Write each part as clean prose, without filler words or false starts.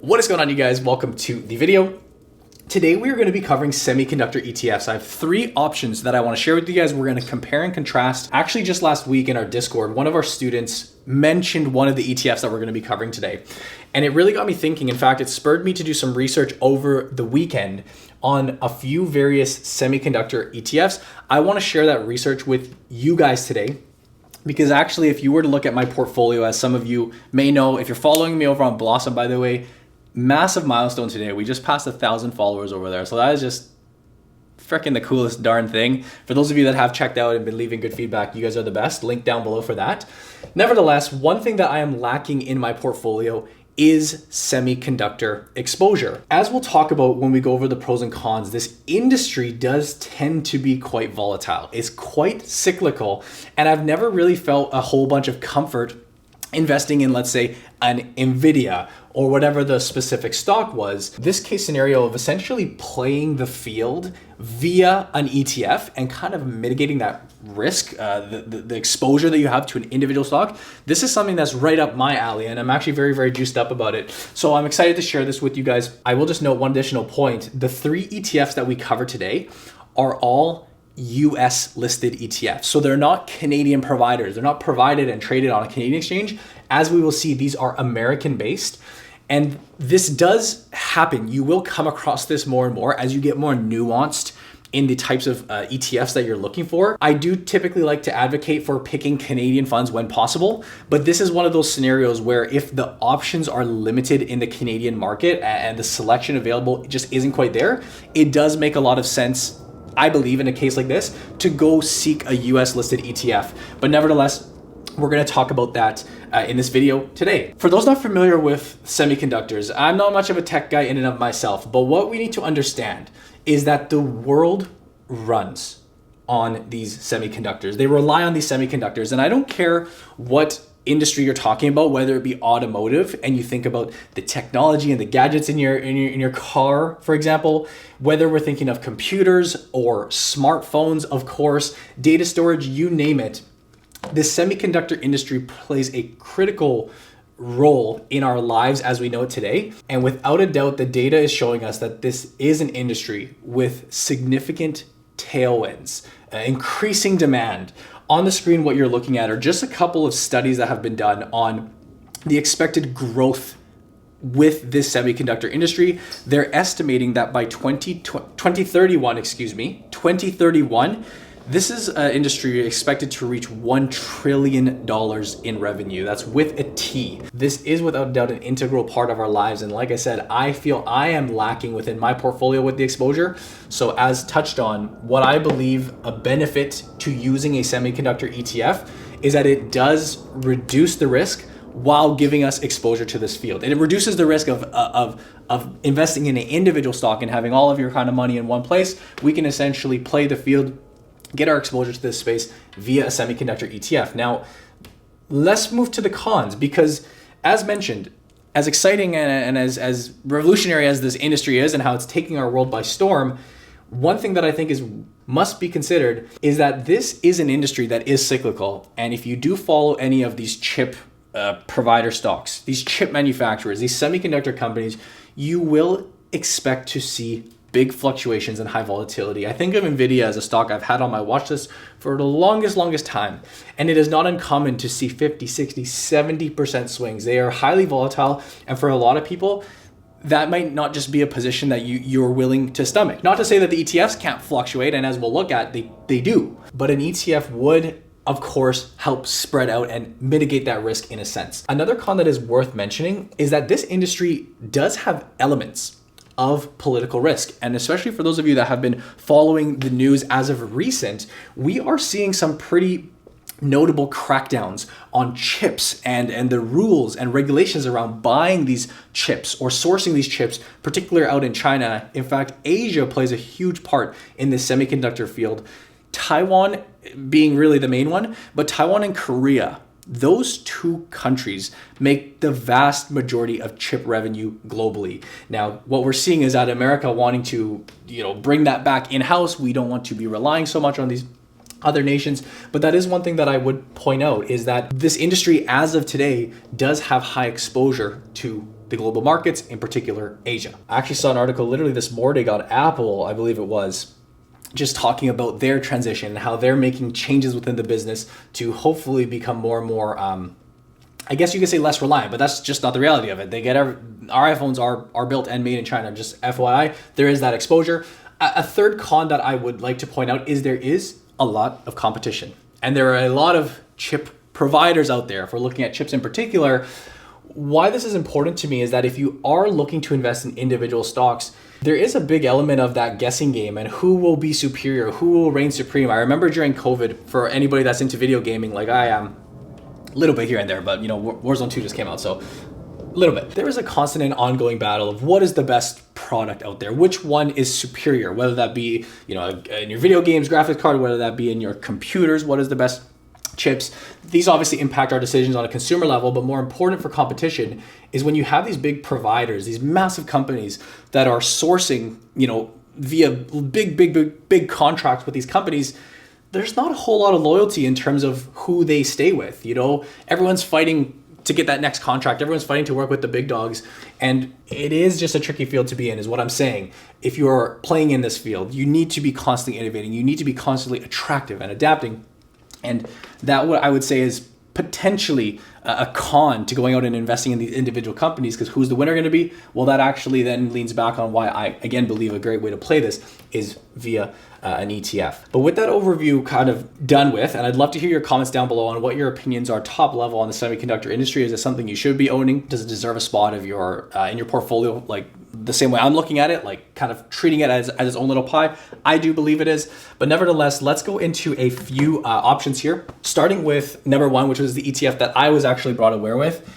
What is going on, you guys? Welcome to the video. Today we are going to be covering semiconductor ETFs. I have three options that I want to share with you guys. We're going to compare and contrast. Actually, just last week in our Discord, one of our students mentioned one of the ETFs that we're going to be covering today. And it really got me thinking. In fact, it spurred me to do some research over the weekend on a few various semiconductor ETFs. I want to share that research with you guys today. Because actually, if you were to look at my portfolio, as some of you may know, if you're following me over on Blossom, by the way, massive milestone today. We just passed 1,000 followers over there. So that is just freaking the coolest darn thing. For those of you that have checked out and been leaving good feedback, you guys are the best. Link down below for that. Nevertheless, one thing that I am lacking in my portfolio is semiconductor exposure. As we'll talk about when we go over the pros and cons, this industry does tend to be quite volatile. It's quite cyclical, and I've never really felt a whole bunch of comfort investing in, let's say, an Nvidia or whatever the specific stock was. This case scenario of essentially playing the field via an ETF and kind of mitigating that risk, the exposure that you have to an individual stock, this is something that's right up my alley, and I'm actually very, very juiced up about it. So I'm excited to share this with you guys. I will just note one additional point. The three ETFs that we cover today are all US listed ETFs. So they're not Canadian providers. They're not provided and traded on a Canadian exchange. As we will see, these are American based. And this does happen. You will come across this more and more as you get more nuanced in the types of ETFs that you're looking for. I do typically like to advocate for picking Canadian funds when possible, but this is one of those scenarios where if the options are limited in the Canadian market and the selection available just isn't quite there, it does make a lot of sense, I believe, in a case like this, to go seek a US listed ETF. But nevertheless, we're going to talk about that in this video today. For those not familiar with semiconductors, I'm not much of a tech guy in and of myself, but what we need to understand is that the world runs on these semiconductors. They rely on these semiconductors, and I don't care what industry you're talking about, whether it be automotive and you think about the technology and the gadgets in your car, for example, whether we're thinking of computers or smartphones, of course, data storage, you name it. The semiconductor industry plays a critical role in our lives as we know it today. And without a doubt, the data is showing us that this is an industry with significant tailwinds, increasing demand. On the screen, what you're looking at are just a couple of studies that have been done on the expected growth with this semiconductor industry. They're estimating that by 2031, this is an industry expected to reach $1 trillion in revenue. That's with a T. This is without a doubt an integral part of our lives. And like I said, I feel I am lacking within my portfolio with the exposure. So as touched on, what I believe a benefit to using a semiconductor ETF is that it does reduce the risk while giving us exposure to this field. And it reduces the risk of investing in an individual stock and having all of your kind of money in one place. We can essentially play the field, get our exposure to this space via a semiconductor ETF. Now, let's move to the cons, because as mentioned, as exciting and as revolutionary as this industry is and how it's taking our world by storm, one thing that I think must be considered is that this is an industry that is cyclical. And if you do follow any of these chip provider stocks, these chip manufacturers, these semiconductor companies, you will expect to see big fluctuations and high volatility. I think of Nvidia as a stock I've had on my watch list for the longest time. And it is not uncommon to see 50, 60, 70% swings. They are highly volatile. And for a lot of people, that might not just be a position that you're willing to stomach. Not to say that the ETFs can't fluctuate. And as we'll look at, they do. But an ETF would, of course, help spread out and mitigate that risk in a sense. Another con that is worth mentioning is that this industry does have elements of political risk. And especially for those of you that have been following the news as of recent, we are seeing some pretty notable crackdowns on chips and the rules and regulations around buying these chips or sourcing these chips, particularly out in China. In fact, Asia plays a huge part in the semiconductor field. Taiwan being really the main one, but Taiwan and Korea, those two countries make the vast majority of chip revenue globally. Now, what we're seeing is that America wanting to, bring that back in-house. We don't want to be relying so much on these other nations. But that is one thing that I would point out, is that this industry as of today does have high exposure to the global markets, in particular Asia. I actually saw an article literally this morning on Apple, I believe it was, just talking about their transition and how they're making changes within the business to hopefully become more and more, I guess you could say less reliant, but that's just not the reality of it. They get our iPhones are built and made in China. Just FYI, there is that exposure. A third con that I would like to point out is there is a lot of competition, and there are a lot of chip providers out there. If we're looking at chips in particular, why this is important to me is that if you are looking to invest in individual stocks, there is a big element of that guessing game and who will be superior, who will reign supreme. I remember during COVID, for anybody that's into video gaming like I am, a little bit here and there, but Warzone 2 just came out, so a little bit. There is a constant and ongoing battle of what is the best product out there, which one is superior, whether that be in your video games graphics card, whether that be in your computers, what is the best chips. These obviously impact our decisions on a consumer level, but more important for competition is when you have these big providers, these massive companies that are sourcing, via big contracts with these companies, there's not a whole lot of loyalty in terms of who they stay with. Everyone's fighting to get that next contract. Everyone's fighting to work with the big dogs. And it is just a tricky field to be in, is what I'm saying. If you're playing in this field, you need to be constantly innovating. You need to be constantly attractive and adapting. And that, what I would say, is potentially a con to going out and investing in these individual companies, because who's the winner going to be? Well, that actually then leans back on why I, again, believe a great way to play this is via an ETF. But with that overview kind of done with, and I'd love to hear your comments down below on what your opinions are top level on the semiconductor industry. Is it something you should be owning? Does it deserve a spot of your in your portfolio, like the same way I'm looking at it, like kind of treating it as its own little pie? I do believe it is. But nevertheless, let's go into a few options here, starting with number one, which was the ETF that I was actually brought aware with.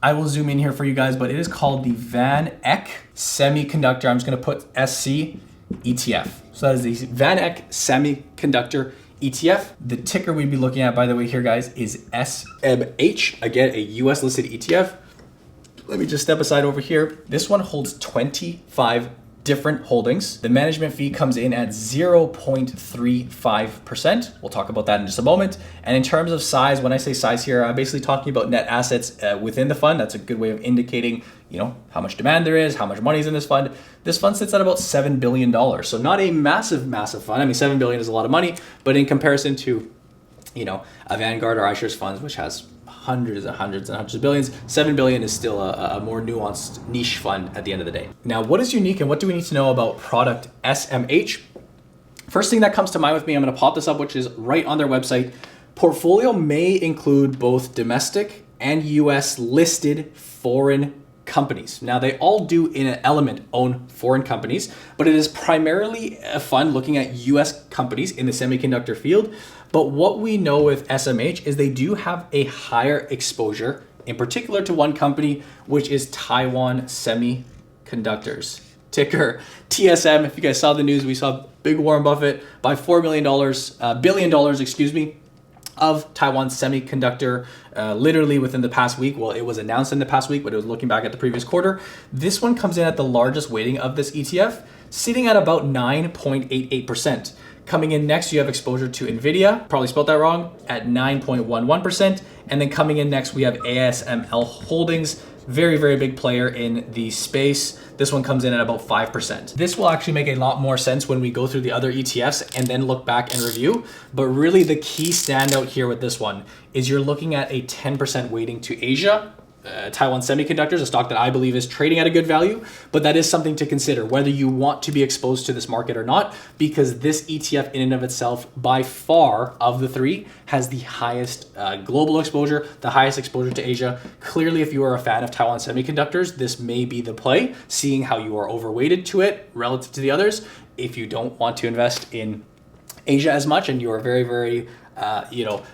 I will zoom in here for you guys, but it is called the VanEck Semiconductor. I'm just going to put SC ETF. So that is the VanEck Semiconductor ETF. The ticker we'd be looking at, by the way, here, guys, is SMH. Again, a US listed ETF. Let me just step aside over here. This one holds 25 different holdings. The management fee comes in at 0.35%. We'll talk about that in just a moment. And in terms of size, when I say size here, I'm basically talking about net assets within the fund. That's a good way of indicating, how much demand there is, how much money is in this fund. This fund sits at about $7 billion. So not a massive fund. I mean, $7 billion is a lot of money, but in comparison to, a Vanguard or iShares funds, which has hundreds and hundreds of billions, $7 billion is still a more nuanced niche fund at the end of the day. Now, what is unique and what do we need to know about product SMH? First thing that comes to mind with me, I'm going to pop this up, which is right on their website. Portfolio may include both domestic and US listed foreign companies. Now, they all do in an element own foreign companies, but it is primarily a fund looking at US companies in the semiconductor field. But what we know with SMH is they do have a higher exposure, in particular to one company, which is Taiwan Semiconductors, ticker TSM. If you guys saw the news, we saw big Warren Buffett buy $4 billion, of Taiwan Semiconductor literally within the past week. Well, it was announced in the past week, but it was looking back at the previous quarter. This one comes in at the largest weighting of this ETF, sitting at about 9.88%. Coming in next, you have exposure to NVIDIA, probably spelled that wrong, at 9.11%. And then coming in next, we have ASML Holdings, very, very big player in the space. This one comes in at about 5%. This will actually make a lot more sense when we go through the other ETFs and then look back and review. But really the key standout here with this one is you're looking at a 10% weighting to Asia. Taiwan Semiconductors, a stock that I believe is trading at a good value, but that is something to consider whether you want to be exposed to this market or not, because this ETF in and of itself, by far of the three, has the highest global exposure, the highest exposure to Asia. Clearly, if you are a fan of Taiwan Semiconductors, this may be the play, seeing how you are overweighted to it relative to the others. If you don't want to invest in Asia as much and you are very, very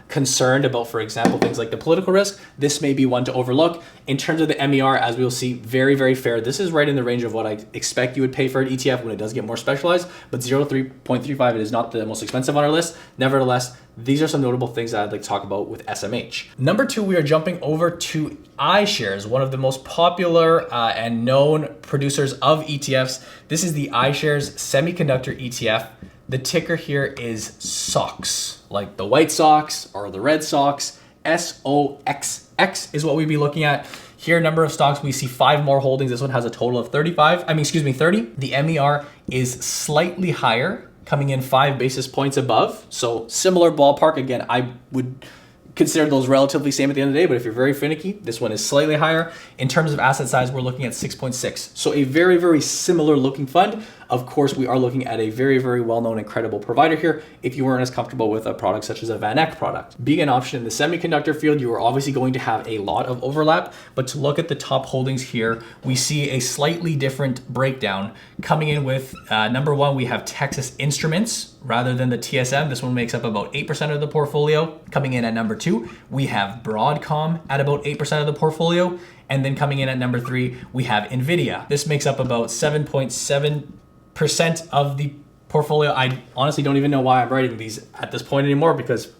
concerned about, for example, things like the political risk, this may be one to overlook. In terms of the MER, as we'll see, very, very fair. This is right in the range of what I expect you would pay for an ETF when it does get more specialized, but 0.35, it is not the most expensive on our list. Nevertheless, these are some notable things that I'd like to talk about with SMH. Number two, we are jumping over to iShares, one of the most popular and known producers of ETFs. This is the iShares Semiconductor ETF. The ticker here is SOXX, like the White Sox or the Red Sox. SOXX is what we'd be looking at. Here, number of stocks, we see 5 more holdings. This one has a total of 30. The MER is slightly higher, coming in 5 basis points above. So similar ballpark. Again, I would consider those relatively same at the end of the day, but if you're very finicky, this one is slightly higher. In terms of asset size, we're looking at 6.6. So a very, very similar looking fund. Of course, we are looking at a very, very well-known and credible provider here if you weren't as comfortable with a product such as a VanEck product. Being an option in the semiconductor field, you are obviously going to have a lot of overlap, but to look at the top holdings here, we see a slightly different breakdown. Coming in with number 1, we have Texas Instruments rather than the TSM. This one makes up about 8% of the portfolio. Coming in at number 2, we have Broadcom at about 8% of the portfolio. And then coming in at number 3, we have NVIDIA. This makes up about 7.7% of the portfolio. I honestly don't even know why I'm writing these at this point anymore because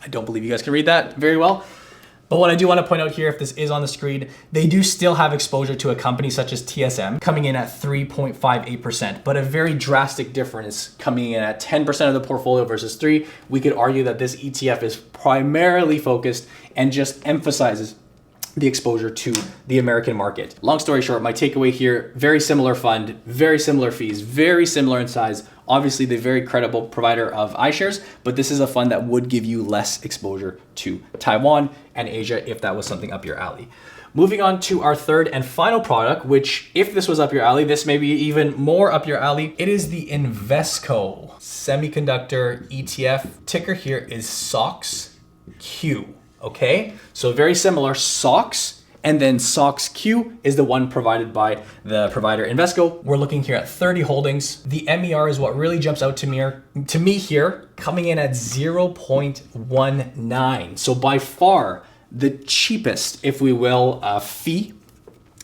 I don't believe you guys can read that very well. But what I do want to point out here, if this is on the screen, they do still have exposure to a company such as TSM coming in at 3.58%, but a very drastic difference coming in at 10% of the portfolio versus 3. We could argue that this ETF is primarily focused and just emphasizes the exposure to the American market. Long story short, my takeaway here, very similar fund, very similar fees, very similar in size. Obviously, the very credible provider of iShares, but this is a fund that would give you less exposure to Taiwan and Asia if that was something up your alley. Moving on to our third and final product, which if this was up your alley, this may be even more up your alley. It is the Invesco Semiconductor ETF. Ticker here is SOXQ. Okay, so very similar, SOXX, and then SOXQ is the one provided by the provider Invesco. We're looking here at 30 holdings. The MER is what really jumps out to me here, coming in at 0.19. So by far the cheapest, if we will, fee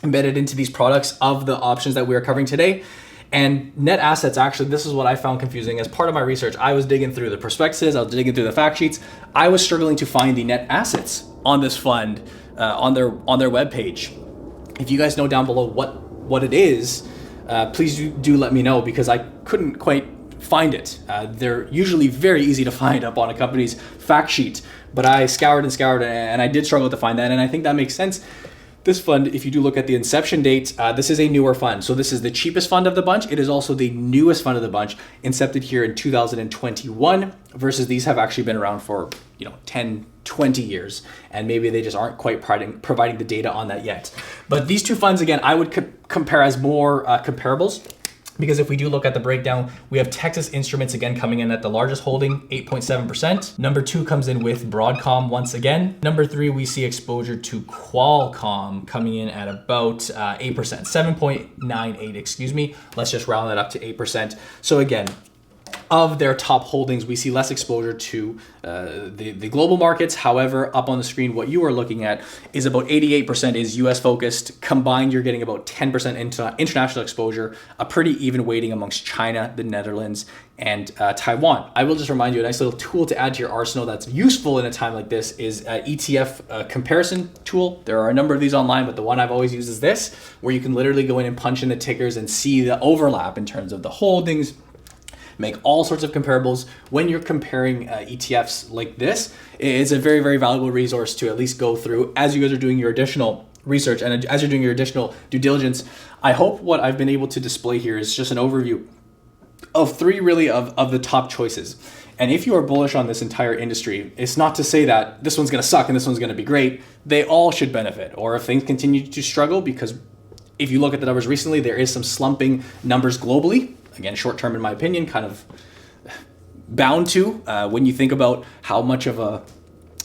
embedded into these products of the options that we are covering today. And net assets, actually, this is what I found confusing. As part of my research, I was digging through the prospectuses, I was digging through the fact sheets. I was struggling to find the net assets on this fund on their webpage. If you guys know down below what it is, please do let me know because I couldn't quite find it. They're usually very easy to find up on a company's fact sheet, but I scoured and I did struggle to find that, and I think that makes sense. This fund, if you do look at the inception date, this is a newer fund. So this is the cheapest fund of the bunch. It is also the newest fund of the bunch, incepted here in 2021, versus these have actually been around for 10, 20 years. And maybe they just aren't quite providing the data on that yet. But these two funds, again, I would compare as more comparables. Because if we do look at the breakdown, we have Texas Instruments again coming in at the largest holding, 8.7%. Number 2 comes in with Broadcom once again. Number 3, we see exposure to Qualcomm coming in at about 8%, 7.98, excuse me. Let's just round that up to 8%. So again, of their top holdings, we see less exposure to the global markets. However, up on the screen, what you are looking at is about 88% is US focused. Combined, you're getting about 10% into international exposure, a pretty even weighting amongst China, the Netherlands, and Taiwan. I will just remind you, a nice little tool to add to your arsenal that's useful in a time like this is an ETF comparison tool. There are a number of these online, but the one I've always used is this, where you can literally go in and punch in the tickers and see the overlap in terms of the holdings, make all sorts of comparables. When you're comparing ETFs like this, it's a very, very valuable resource to at least go through as you guys are doing your additional research and as you're doing your additional due diligence. I hope what I've been able to display here is just an overview of 3 really of the top choices. And if you are bullish on this entire industry, it's not to say that this one's going to suck and this one's going to be great. They all should benefit. Or if things continue to struggle, because if you look at the numbers recently, there is some slumping numbers globally. Again, short term, in my opinion, kind of bound to when you think about how much of a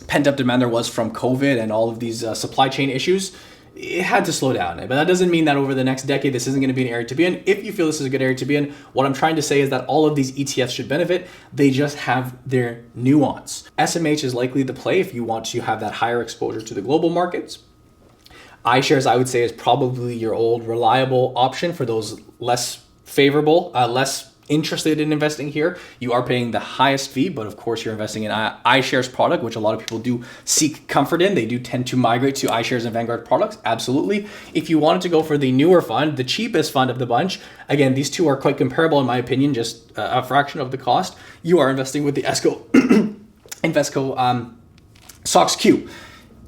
pent up demand there was from COVID and all of these supply chain issues. It had to slow down. But that doesn't mean that over the next decade, this isn't going to be an area to be in. If you feel this is a good area to be in, what I'm trying to say is that all of these ETFs should benefit. They just have their nuance. SMH is likely the play if you want to have that higher exposure to the global markets. iShares, I would say, is probably your old reliable option for those less favorable, less interested in investing here. You are paying the highest fee, but of course you're investing in iShares product, which a lot of people do seek comfort in. They do tend to migrate to iShares and Vanguard products. Absolutely. If you wanted to go for the newer fund, the cheapest fund of the bunch, again, these two are quite comparable in my opinion, just a fraction of the cost. You are investing with the Invesco SOXQ.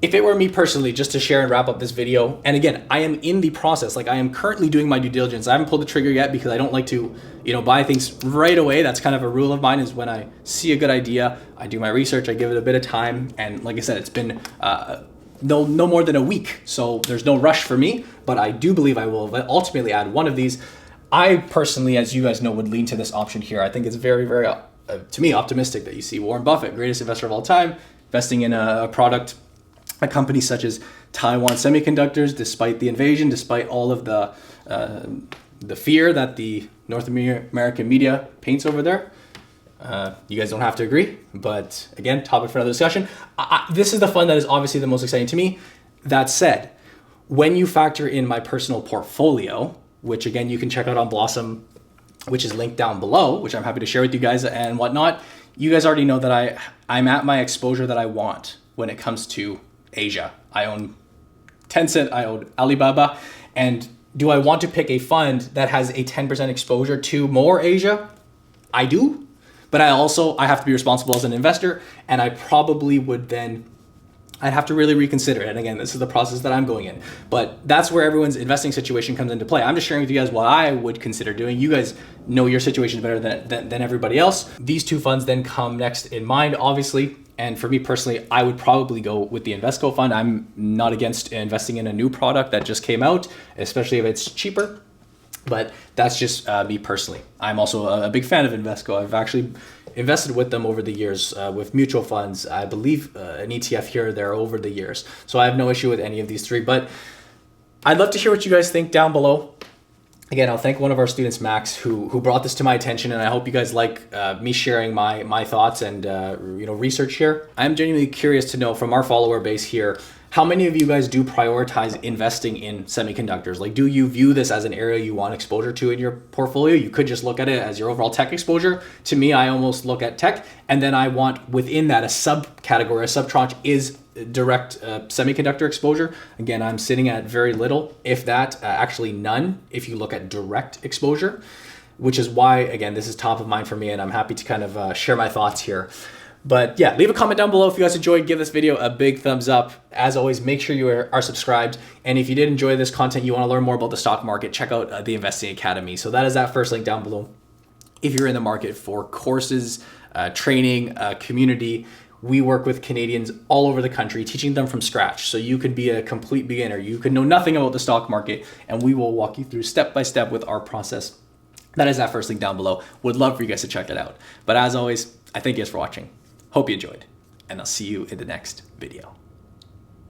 If it were me personally, just to share and wrap up this video, and again, I am in the process, like I am currently doing my due diligence. I haven't pulled the trigger yet because I don't like to, buy things right away. That's kind of a rule of mine, is when I see a good idea, I do my research, I give it a bit of time. And like I said, it's been no more than a week. So there's no rush for me, but I do believe I will ultimately add one of these. I personally, as you guys know, would lean to this option here. I think it's very, very, to me, optimistic that you see Warren Buffett, greatest investor of all time, investing in a company such as Taiwan Semiconductors, despite the invasion, despite all of the fear that the North American media paints over there. You guys don't have to agree, but again, topic for another discussion. This is the fund that is obviously the most exciting to me. That said, when you factor in my personal portfolio, which again, you can check out on Blossom, which is linked down below, which I'm happy to share with you guys and whatnot. You guys already know that I'm at my exposure that I want when it comes to Asia. I own Tencent, I own Alibaba, and do I want to pick a fund that has a 10% exposure to more Asia? I do, but I have to be responsible as an investor, and I probably would then, I'd have to really reconsider it. And again, this is the process that I'm going in, but that's where everyone's investing situation comes into play. I'm just sharing with you guys what I would consider doing. You guys know your situation better than everybody else. These two funds then come next in mind, obviously. And for me personally, I would probably go with the Invesco fund. I'm not against investing in a new product that just came out, especially if it's cheaper. But that's just me personally. I'm also a big fan of Invesco. I've actually invested with them over the years with mutual funds. I believe an ETF here or there over the years. So I have no issue with any of these three. But I'd love to hear what you guys think down below. Again, I'll thank one of our students, Max, who brought this to my attention, and I hope you guys like me sharing my thoughts and research here. I'm genuinely curious to know from our follower base here, how many of you guys do prioritize investing in semiconductors? Like, do you view this as an area you want exposure to in your portfolio? You could just look at it as your overall tech exposure. To me, I almost look at tech, and then I want within that a subcategory, a subtranche is direct semiconductor exposure. Again, I'm sitting at very little, if that, actually none, if you look at direct exposure, which is why, again, this is top of mind for me, and I'm happy to kind of share my thoughts here. But yeah, leave a comment down below if you guys enjoyed. Give this video a big thumbs up. As always, make sure you are subscribed. And if you did enjoy this content, you want to learn more about the stock market, check out the Investing Academy. So that is that first link down below. If you're in the market for courses, training, community, we work with Canadians all over the country, teaching them from scratch. So you could be a complete beginner. You could know nothing about the stock market, and we will walk you through step by step with our process. That is that first link down below. Would love for you guys to check it out. But as always, I thank you guys for watching. Hope you enjoyed, and I'll see you in the next video.